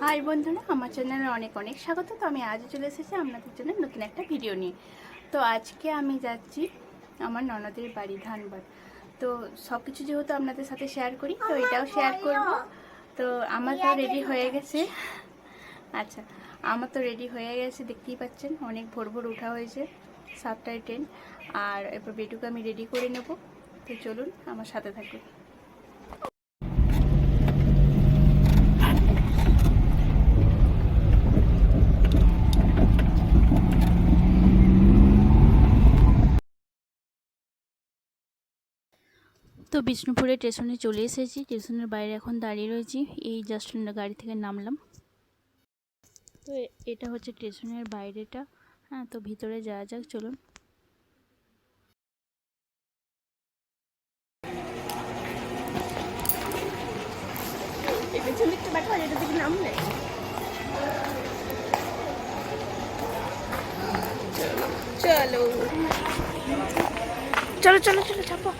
High বন্ধুরা, আমার চ্যানেলে অনেক অনেক স্বাগত। তো আমি আজ চলে এসেছি আপনাদের জন্য নতুন একটা ভিডিও নিয়ে। তো আজকে আমি যাচ্ছি আমার ননদের বাড়ি ধানবাদ। তো সব কিছু যেহেতু আপনাদের সাথে শেয়ার করি, তো এটাও শেয়ার করব। তো আমার তো রেডি হয়ে গেছে। আচ্ছা, আমার তো রেডি হয়ে গেছে, দেখতেই পাচ্ছেন অনেক ভোর ভোর উঠা হয়েছে, 7টায় ট্রেন। আর এরপর বেটুকে আমি রেডি করে নেব। তো চলুন আমার সাথে থাকুন। তো বিষ্ণুপুরে স্টেশনে চলে এসেছি। স্টেশনের বাইরে এখন দাঁড়িয়ে রয়েছি, এই জাস্ট গাড়ি থেকে নামলাম। তো এটা হচ্ছে স্টেশনের বাইরেটা। হ্যাঁ, তো ভিতরে যাওয়া যাক, চলুন। চলো চলো চলো চলো চাপো।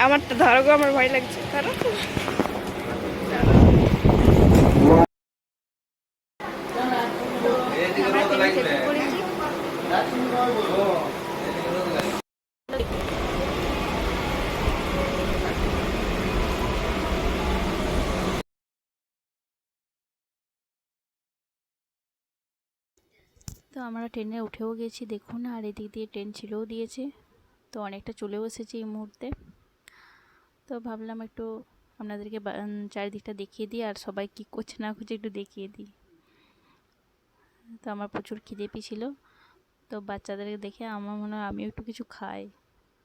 আমার তো ধরো গো, আমার ভয় লাগছে। ধরো তো আমরা ট্রেনে উঠেও গেছি, দেখুন। আর এদিক দিয়ে ট্রেন ছিলেও দিয়েছে, তো অনেকটা চলেও এসেছি এই মুহূর্তে। তো ভাবলাম একটু আপনাদেরকে চারিদিকটা দেখিয়ে দিই, আর সবাই কী করছে না করছে একটু দেখিয়ে দিই। তো আমার প্রচুর খিদে পেয়েছিল, তো বাচ্চাদেরকে দেখে আমার মনে হয় আমিও একটু কিছু খাই,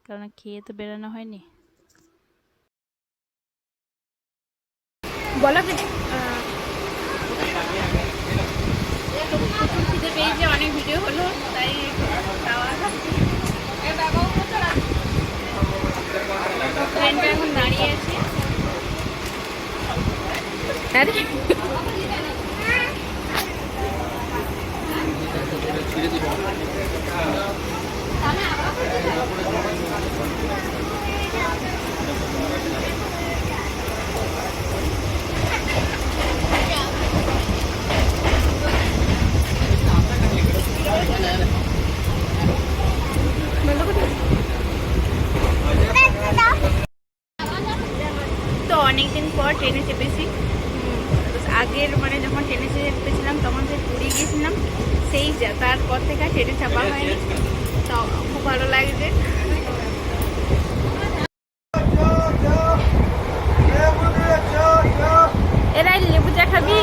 কারণ খেয়ে তো বেরোনো হয়নি। বলো প্রচুর খিদে পেয়েছে, অনেক ভিডিও হলো, তাই ট্রেনটা এখন দাঁড়িয়ে আছে। তো অনেকদিন পর ট্রেনে চেপেছি। আগের মানে যখন ট্রেনে চেপেছিলাম তখন যে পুরী গিয়েছিলাম, সেই তারপর থেকে ট্রেনে চাপা হয়নি। তো খুব ভালো লাগছে। এরা লেবু চা খাবি?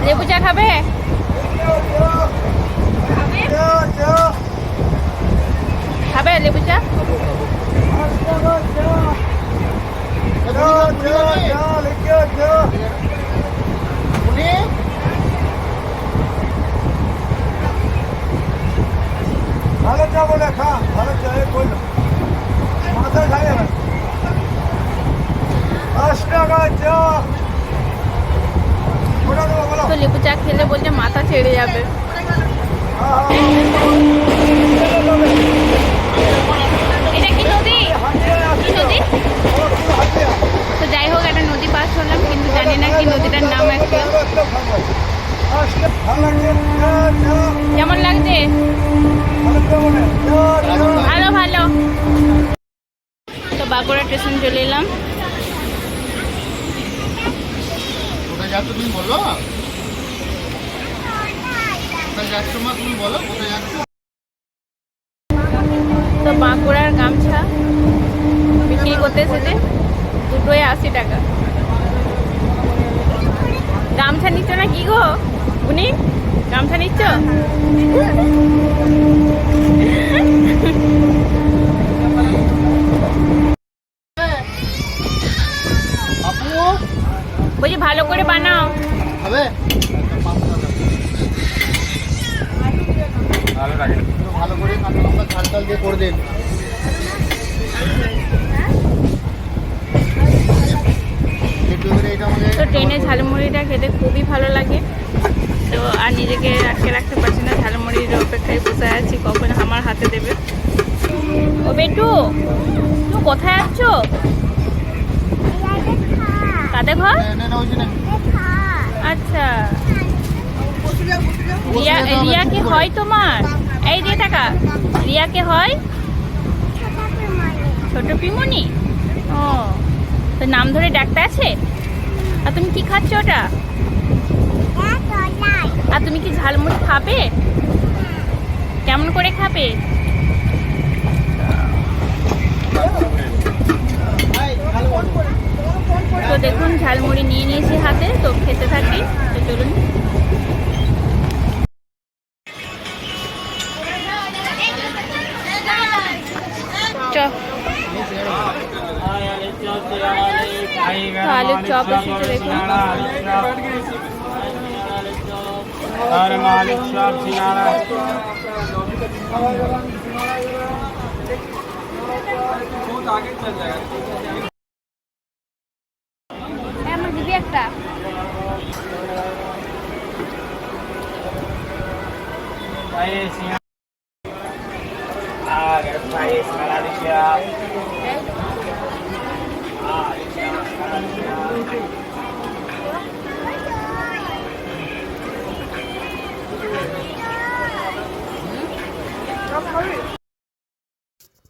লেবু চা খাবে? খাবে লেবু চা? ভালো চা বলে খা, ভালো চা বললো মাথায় খাই না। 10 টাকা চা। তো লেবু চা খেলে বলছে মাথা ছেড়ে যাবে। এটা কি নদী? কি নদী? তো যাই হোক, একটা নদী পাস হলাম, কিন্তু জানি না কি নদীটার নাম আছে। কেমন লাগছে? ভালো ভালো। তো বাঁকুড়া স্টেশন চলে এলাম। কোথায় যাচ্ছ তুমি বলো? কোথায় যাচ্ছ মা, তুমি বলো কোথায় যাচ্ছ? তো বাঁকুড়ার গামছা বিক্রি করতে এসেছে, দুটোই 80 টাকা। গামছা নিচ্ছ না কি গো উনি? গামছা নিচ্ছ? বলছি ভালো করে বানাও। হবে? ভালো করে কাঁচা লঙ্কা ঝাল টাল দিয়ে করে দিন। তো ট্রেনে ঝালমুড়িটা খেতে খুবই ভালো লাগে। তো আর নিজেকে আটকে রাখতে পারছি না, ঝালমুড়ির অপেক্ষায় বসে আছি কখন আমার হাতে দেবে। ও বেটু, তুমি কোথায় যাচ্ছ? কাদের ঘর? আচ্ছা, রিয়া কে হয় তোমার? এই দিয়ে টাকা, রিয়া কে হয়? ছোট পিমনি। ও, তো নাম ধরে ডাকতে আছে। আর তুমি কি খাচ্ছ ওটা? আর তুমি কি ঝালমুড়ি খাবে? কেমন করে খাবে? তো দেখুন ঝালমুড়ি নিয়ে নিয়েছি হাতে, তো খেতে থাকি। তো চলুন। তো আলুর চপ এসেছে দেখুন। আমার দিবি একটা।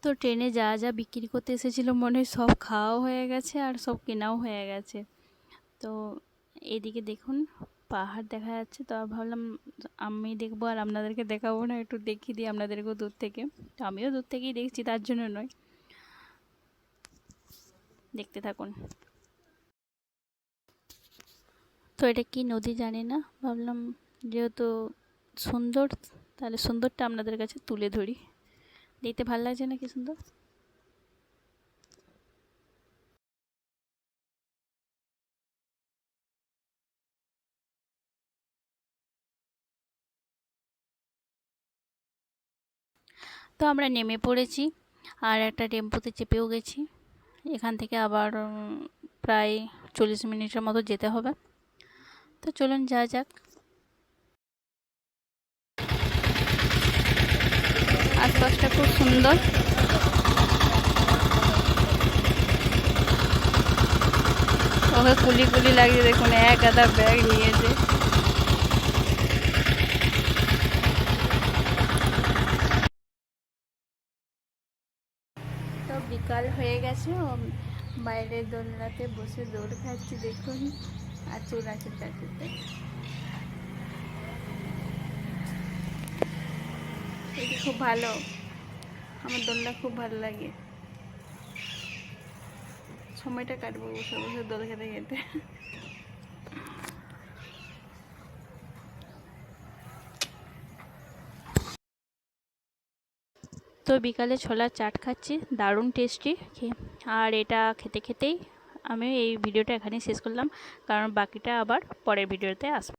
তো ট্রেনে যা যা বিক্রি করতে এসেছিলো মনে হয় সব খাওয়াও হয়ে গেছে আর সব কেনাও হয়ে গেছে। তো এদিকে দেখুন পাহাড় দেখা যাচ্ছে। তো ভাবলাম আমি দেখবো আর আপনাদেরকে দেখাবো না, একটু দেখিয়ে দিই আপনাদেরকেও দূর থেকে। তো আমিও দূর থেকেই দেখছি, তার জন্য নয়, দেখতে থাকুন। তো এটা কি নদী জানি না, ভাবলাম যেহেতু সুন্দর তাহলে সুন্দরটা আপনাদের কাছে তুলে ধরি। দেখতে ভালো লাগছে না কি সুন্দর? তো আমরা নেমে পড়েছি আর একটা টেম্পোতে চেপেও গেছি। এখান থেকে আবার প্রায় 40 মিনিটের মতো যেতে হবে। তো চলুন যা যাক। আশপাশটা খুব সুন্দর। ওকে কুলি কুলি লাগছে দেখুন, এক গাদা ব্যাগ নিয়েছে। তো বিকাল হয়ে গেছে, বাইরের দোলনাতে বসে দৌড় খাচ্ছি দেখুন, আর চুল আছে চারটিতে। এটি খুব ভালো, আমার দোলনা খুব ভালো লাগে। সময়টা কাটবো বসে বসে দোল খেতে খেতে। তো বিকালে ছোলার চাট খাচ্ছি, দারুণ টেস্টি। আর এটা খেতে খেতেই আমি এই ভিডিওটা এখানেই শেষ করলাম, কারণ বাকিটা আবার পরের ভিডিওতে আসবে।